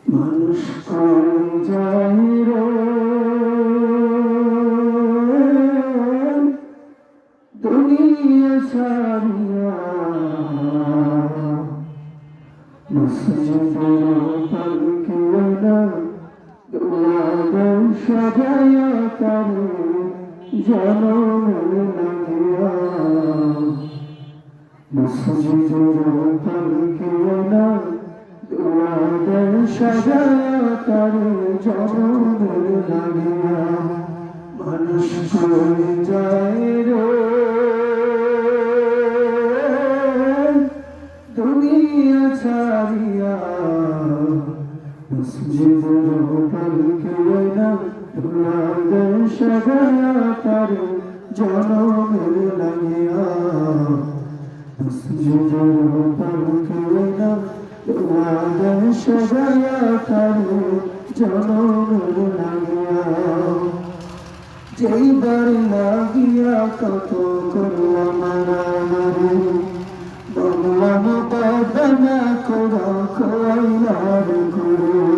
মানুষ কই যায় রে দুনিয়া ছাড়িয়া মসজিদের পালকিও না দোলাদের সাজায়া তারে জনমের লাগিয়া মসজিদের পালকিও না দোলাদের সাজায়া তারে জনমের লাগিয়া মানুষ কই যায় রে দুনিয়া ছাড়িয়া মসজিদের পালকিও না দোলাদের সাজায়া তারে জনমের লাগিয়া মসজিদের পালকিও না দোলাদের সাজায়া তারে জনমের লাগিয়া যেইবার লাগিয়া কত করলাম মারামারি বললাম বাবা না করা কইলার করে